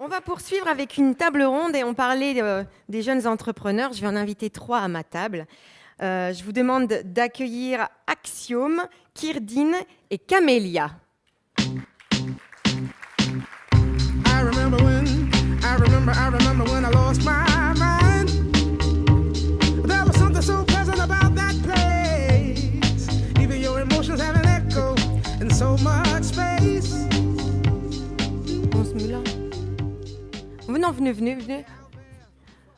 On va poursuivre avec une table ronde et on parlait des jeunes entrepreneurs. Je vais en inviter 3 à ma table. Je vous demande d'accueillir Axiom, Kirdine et Camélia. I remember when I lost my mind. There was something so pleasant about that place. Even your emotions have an echo in so much space. On se met là. Non, venez.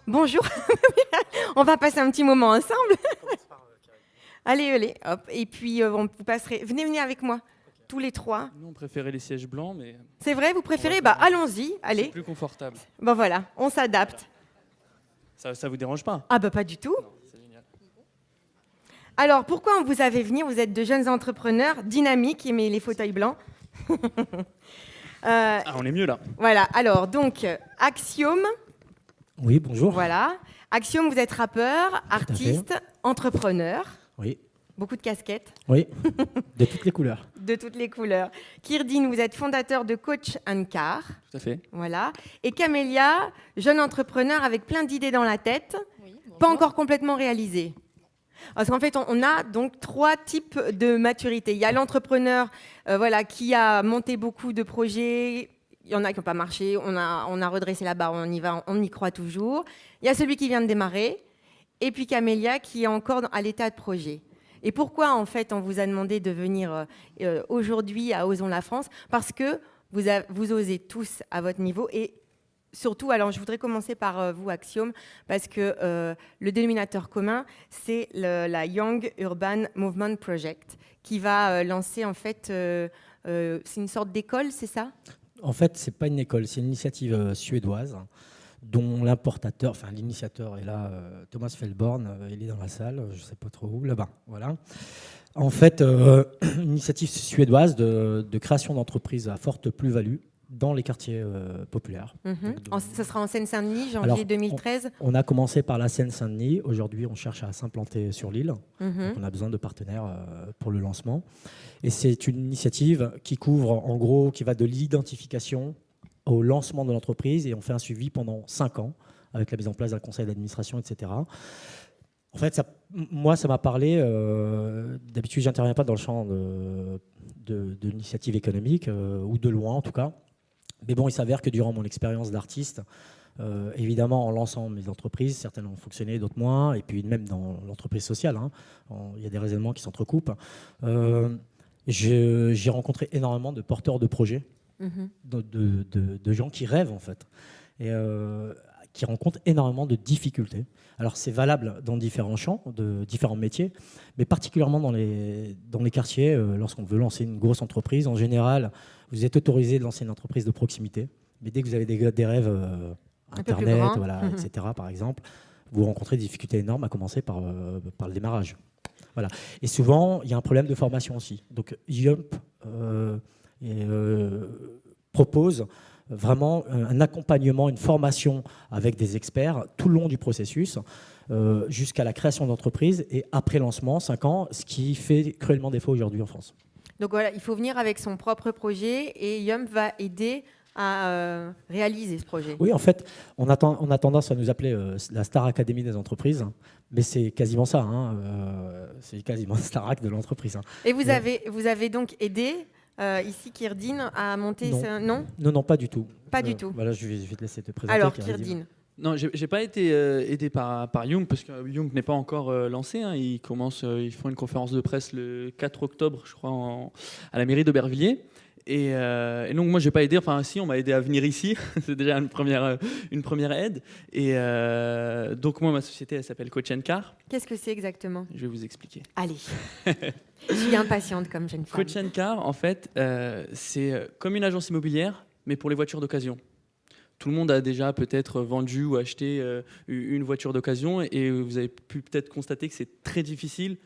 Bonjour. On va passer un petit moment ensemble. Allez, hop. Et puis, vous passerez. Venez avec moi. Tous les 3. Nous, on préférait les sièges blancs, mais C'est vrai, vous préférez? Allons-y, allez. c'est plus confortable. Voilà, on s'adapte. Ça vous dérange pas? Pas du tout. Non, c'est génial. Alors, pourquoi on vous a fait venir? Vous êtes de jeunes entrepreneurs, dynamiques, aimez les fauteuils blancs. On est mieux là. Voilà, alors, donc, Axiom, Oui, bonjour. voilà. Axiom, vous êtes rappeur, artiste, entrepreneur, Oui, beaucoup de casquettes, oui, de toutes les couleurs. de toutes les couleurs. Kirdine, vous êtes fondateur de Coach & Car, Tout à fait. voilà. Et Camélia, jeune entrepreneur avec plein d'idées dans la tête, pas encore complètement réalisées. Parce qu'en fait, on a donc 3 types de maturité. Il y a l'entrepreneur qui a monté beaucoup de projets. Il y en a qui n'ont pas marché. On a redressé la barre, on y va, on y croit toujours. Il y a celui qui vient de démarrer. Et puis Camélia qui est encore à l'état de projet. Et pourquoi, en fait, on vous a demandé de venir aujourd'hui à Osons la France? Parce que vous osez tous à votre niveau. Et surtout, alors je voudrais commencer par vous, Axiom, parce que le dénominateur commun, c'est la Young Urban Movement Project, qui va lancer, en fait, c'est une sorte d'école, c'est ça? En fait, c'est pas une école, c'est une initiative suédoise dont l'initiateur est là, Thomas Feldborn, il est dans la salle, je sais pas trop où, là-bas, voilà. En fait, une initiative suédoise de création d'entreprises à forte plus-value dans les quartiers populaires. Ce sera en Seine-Saint-Denis, janvier Alors, 2013. On a commencé par la Seine-Saint-Denis. Aujourd'hui, on cherche à s'implanter sur l'île. Mhm. Donc, on a besoin de partenaires pour le lancement. Et c'est une initiative qui couvre, en gros, qui va de l'identification au lancement de l'entreprise. Et on fait un suivi pendant 5 ans avec la mise en place d'un conseil d'administration, etc. En fait, moi, ça m'a parlé. D'habitude, je n'interviens pas dans le champ de l'initiative économique, ou de loin en tout cas. Mais bon, il s'avère que durant mon expérience d'artiste, évidemment, en lançant mes entreprises, certaines ont fonctionné, d'autres moins, et puis même dans l'entreprise sociale, il y a des raisonnements qui s'entrecoupent. J'ai rencontré énormément de porteurs de projets, de gens qui rêvent en fait, et qui rencontrent énormément de difficultés. Alors c'est valable dans différents champs, de différents métiers, mais particulièrement dans les quartiers, lorsqu'on veut lancer une grosse entreprise, en général, vous êtes autorisé de lancer une entreprise de proximité, mais dès que vous avez des rêves Internet, etc., par exemple, vous rencontrez des difficultés énormes, à commencer par le démarrage. Voilà. Et souvent, il y a un problème de formation aussi. Donc Yump propose vraiment un accompagnement, une formation avec des experts tout le long du processus, jusqu'à la création d'entreprise et après lancement, 5 ans, ce qui fait cruellement défaut aujourd'hui en France. Donc voilà, il faut venir avec son propre projet et Yump va aider à réaliser ce projet. Oui, en fait, on a tendance à nous appeler la Star Academy des entreprises, mais c'est quasiment ça. C'est quasiment Starac de l'entreprise. Et vous avez donc aidé ici Kirdine à monter Non. Non, Non, pas du tout. Pas du tout. Voilà, je vais te laisser te présenter. Alors Kirdine. Kirdine. Non, j'ai pas été aidé par Young, parce que Young n'est pas encore lancé. Ils font une conférence de presse le 4 octobre, je crois, à la mairie d'Aubervilliers. Et donc moi, j'ai pas aidé. Enfin, si, on m'a aidé à venir ici. C'est déjà une première aide. Et donc moi, ma société, elle s'appelle Coach & Car. Qu'est-ce que c'est exactement? Je vais vous expliquer. Allez. Je suis impatiente comme jeune femme. Coach & Car, en fait, c'est comme une agence immobilière, mais pour les voitures d'occasion. Tout le monde a déjà peut-être vendu ou acheté une voiture d'occasion, et vous avez pu peut-être constater que c'est très difficile,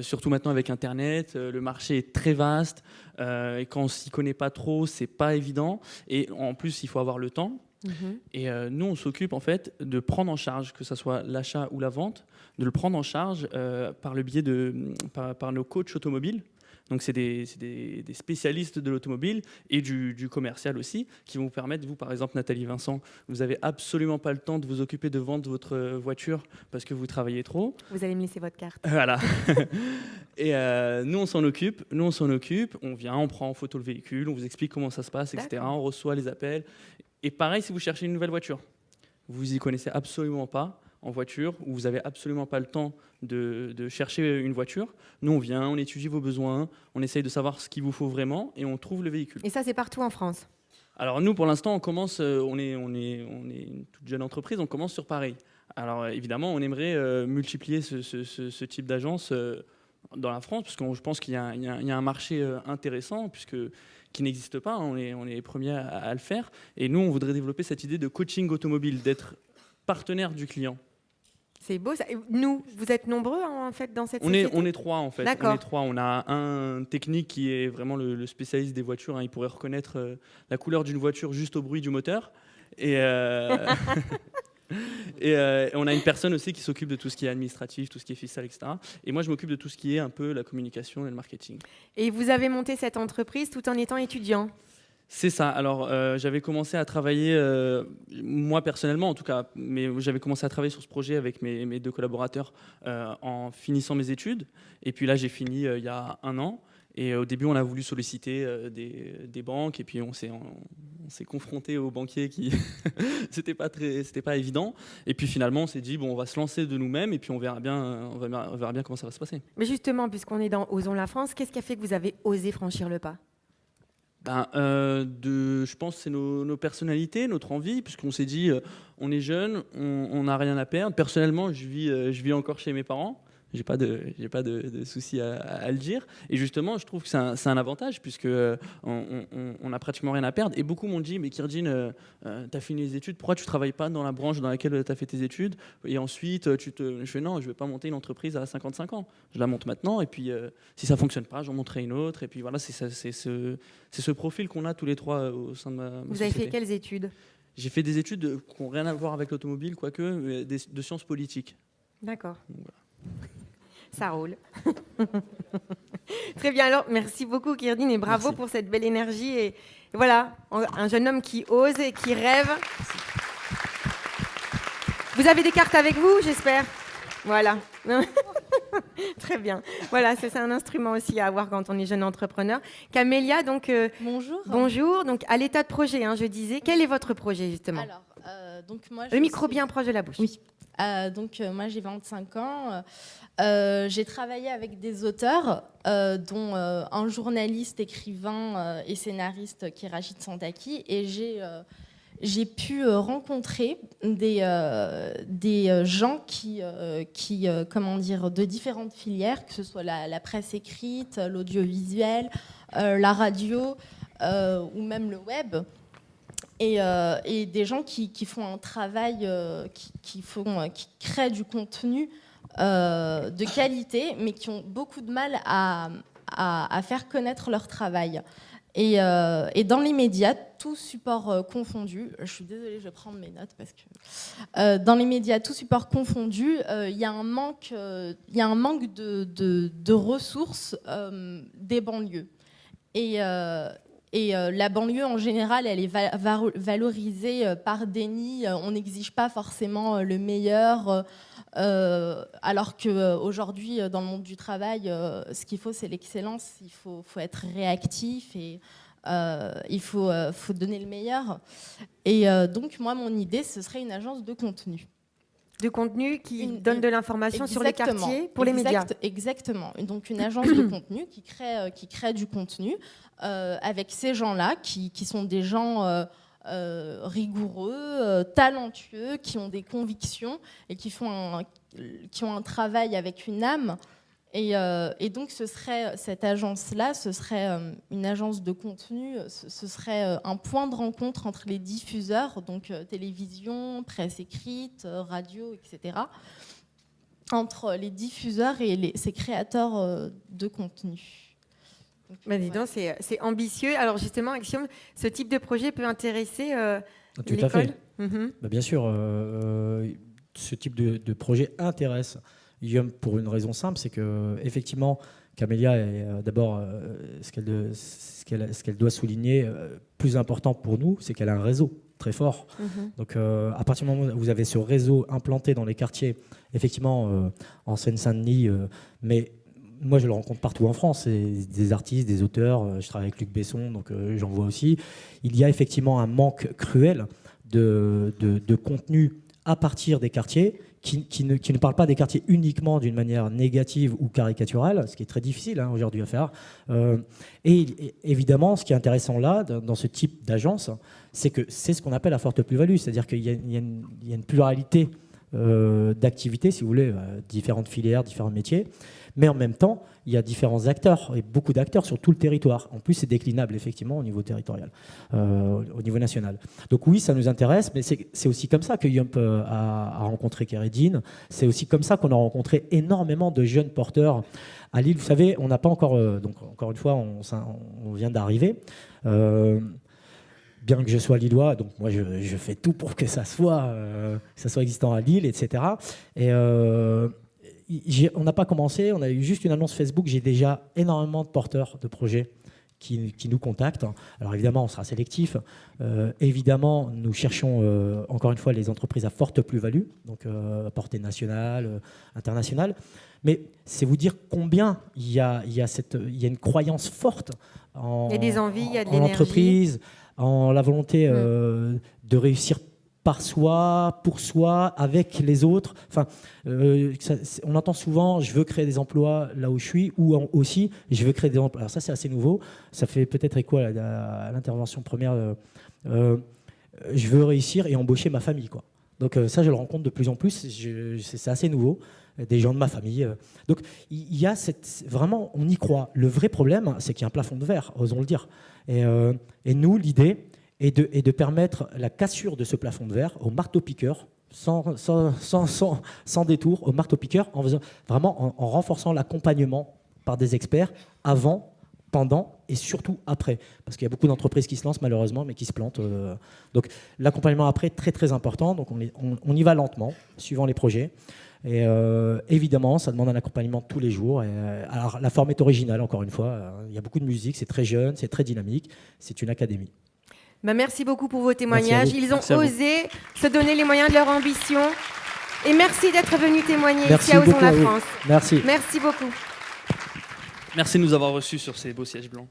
surtout maintenant avec Internet. Le marché est très vaste, et quand on s'y connaît pas trop, c'est pas évident. Et en plus, il faut avoir le temps. Et nous, on s'occupe en fait de prendre en charge, que ce soit l'achat ou la vente, de le prendre en charge par le biais par nos coachs automobiles. Donc c'est des spécialistes de l'automobile et du commercial aussi, qui vont vous permettre, vous par exemple Nathalie Vincent, vous n'avez absolument pas le temps de vous occuper de vendre votre voiture parce que vous travaillez trop. Vous allez me laisser votre carte. Voilà. Et nous on s'en occupe, on vient, on prend en photo le véhicule, on vous explique comment ça se passe, etc. D'accord. On reçoit les appels. Et pareil si vous cherchez une nouvelle voiture, vous y connaissez absolument pas en voiture, ou vous n'avez absolument pas le temps de chercher une voiture, nous on vient, on étudie vos besoins, on essaye de savoir ce qu'il vous faut vraiment et on trouve le véhicule. Et ça, c'est partout en France? Alors nous pour l'instant on commence, on est une toute jeune entreprise, on commence sur Paris. Alors évidemment on aimerait multiplier ce type d'agence dans la France, parce que je pense qu'il y a un marché intéressant, qui n'existe pas, on est les premiers à le faire, et nous on voudrait développer cette idée de coaching automobile, d'être partenaire du client. C'est beau ça. Et nous, vous êtes nombreux en fait dans cette On société? est trois en fait. D'accord. On est trois. On a un technique qui est vraiment le spécialiste des voitures. Il pourrait reconnaître la couleur d'une voiture juste au bruit du moteur. Et, et on a une personne aussi qui s'occupe de tout ce qui est administratif, tout ce qui est fiscal, etc. Et moi, je m'occupe de tout ce qui est un peu la communication et le marketing. Et vous avez monté cette entreprise tout en étant étudiant? C'est ça. Alors, j'avais commencé à travailler, moi personnellement en tout cas, mais j'avais commencé à travailler sur ce projet avec mes deux collaborateurs en finissant mes études. Et puis là, j'ai fini il y a 1 an. Et au début, on a voulu solliciter des banques. Et puis, on s'est confronté aux banquiers qui c'était pas évident. Et puis finalement, on s'est dit bon, on va se lancer de nous-mêmes. Et puis on verra bien comment ça va se passer. Mais justement, puisqu'on est dans Osons la France, qu'est-ce qui a fait que vous avez osé franchir le pas? Je pense que c'est nos personnalités, notre envie, puisqu'on s'est dit, on est jeune, on n'a rien à perdre. Personnellement, je vis encore chez mes parents. J'ai pas de souci à le dire. Et justement, je trouve que c'est un avantage, puisque on a pratiquement rien à perdre. Et beaucoup m'ont dit, mais Kirdine, t'as fini les études, pourquoi tu travailles pas dans la branche dans laquelle t'as fait tes études? Et ensuite, je fais non, je vais pas monter une entreprise à 55 ans. Je la monte maintenant, et puis si ça fonctionne pas, j'en monterai une autre. Et puis voilà, c'est ce profil qu'on a tous les trois au sein de ma Vous avez société. fait quelles études? J'ai fait des études qui n'ont rien à voir avec l'automobile, quoique, mais de sciences politiques. D'accord. Donc, voilà. Ça roule. Très bien, alors merci beaucoup Kirdine et bravo Merci. pour cette belle énergie. Et voilà, un jeune homme qui ose et qui rêve. Vous avez des cartes avec vous, j'espère? Voilà. Très bien. Voilà, c'est un instrument aussi à avoir quand on est jeune entrepreneur. Camélia, donc Bonjour. bonjour. Donc à l'état de projet, je disais. Quel est votre projet justement? Alors, donc moi, Le micro bien proche de la bouche. Oui. Moi, j'ai 25 ans. J'ai travaillé avec des auteurs, dont un journaliste, écrivain et scénariste qui est Rachid Santaki. Et j'ai pu rencontrer des gens qui de différentes filières, que ce soit la presse écrite, l'audiovisuel, la radio ou même le web. Et des gens qui font un travail, qui créent du contenu de qualité, mais qui ont beaucoup de mal à faire connaître leur travail. Et dans les médias, tout support confondu, je suis désolée, je vais prendre mes notes parce que dans les médias, tout support confondu, il y a un manque de ressources des banlieues. Et la banlieue, en général, elle est valorisée par déni. On n'exige pas forcément le meilleur, alors qu'aujourd'hui, dans le monde du travail, ce qu'il faut, c'est l'excellence. Il faut être réactif et il faut donner le meilleur. Et donc, moi, mon idée, ce serait une agence de contenu. De contenu qui donne de l'information sur les quartiers pour les médias. Exactement. Donc une agence de contenu qui crée du contenu avec ces gens-là qui sont des gens rigoureux, talentueux, qui ont des convictions et qui ont un travail avec une âme. Et donc cette agence-là, ce serait une agence de contenu, ce serait un point de rencontre entre les diffuseurs, donc télévision, presse écrite, radio, etc., entre les diffuseurs et ces créateurs de contenu. Donc, bah, dis donc, c'est ambitieux. Alors justement, Axiom, ce type de projet peut intéresser Tout à l'école. fait. Bah, bien sûr, ce type de projet intéresse Yum pour une raison simple, c'est que effectivement, Camélia est d'abord, ce qu'elle doit souligner, plus important pour nous, c'est qu'elle a un réseau très fort. Donc à partir du moment où vous avez ce réseau implanté dans les quartiers, effectivement en Seine-Saint-Denis, mais moi je le rencontre partout en France, c'est des artistes, des auteurs, je travaille avec Luc Besson, donc j'en vois aussi. Il y a effectivement un manque cruel de contenu à partir des quartiers, qui ne parle pas des quartiers uniquement d'une manière négative ou caricaturale, ce qui est très difficile aujourd'hui à faire. Et évidemment, ce qui est intéressant là, dans ce type d'agence, c'est que c'est ce qu'on appelle la forte plus-value, c'est-à-dire qu'il y a une pluralité d'activités, si vous voulez, différentes filières, différents métiers, mais en même temps, il y a différents acteurs, et beaucoup d'acteurs sur tout le territoire. En plus, c'est déclinable, effectivement, au niveau territorial, au niveau national. Donc oui, ça nous intéresse, mais c'est aussi comme ça que Yump a rencontré Kéredine. C'est aussi comme ça qu'on a rencontré énormément de jeunes porteurs à Lille. Vous savez, on n'a pas encore... donc, encore une fois, on vient d'arriver. Bien que je sois lillois, donc moi je fais tout pour que ça soit existant à Lille, etc. Et on n'a pas commencé, on a eu juste une annonce Facebook. J'ai déjà énormément de porteurs de projets qui nous contactent. Alors évidemment, on sera sélectif. Évidemment, nous cherchons encore une fois les entreprises à forte plus-value, donc à portée nationale, internationale. Mais c'est vous dire combien il y a une croyance forte il y a des envies, il y a de l'énergie. l'entreprise, en la volonté de réussir par soi, pour soi, avec les autres. Enfin, on entend souvent « je veux créer des emplois là où je suis » ou aussi « je veux créer des emplois ». Alors ça, c'est assez nouveau. Ça fait peut-être écho à l'intervention première. Je veux réussir et embaucher ma famille, quoi. Donc ça, je le rencontre de plus en plus. C'est assez nouveau. Des gens de ma famille. Donc il y a vraiment, on y croit. Le vrai problème, c'est qu'il y a un plafond de verre, osons le dire. Et nous, l'idée est de permettre la cassure de ce plafond de verre au marteau-piqueur, sans détour, au marteau-piqueur, en renforçant l'accompagnement par des experts avant, pendant et surtout après. Parce qu'il y a beaucoup d'entreprises qui se lancent malheureusement, mais qui se plantent. Donc l'accompagnement après, très très important. Donc on y va lentement, suivant les projets. Et évidemment, ça demande un accompagnement tous les jours. Alors, la forme est originale, encore une fois. Il y a beaucoup de musique, c'est très jeune, c'est très dynamique. C'est une académie. Merci beaucoup pour vos témoignages. Ils ont Merci à vous. osé se donner les moyens de leur ambition. Et merci d'être venus témoigner Merci ici à Osons beaucoup la à vous. France. Merci. Merci beaucoup. Merci de nous avoir reçus sur ces beaux sièges blancs.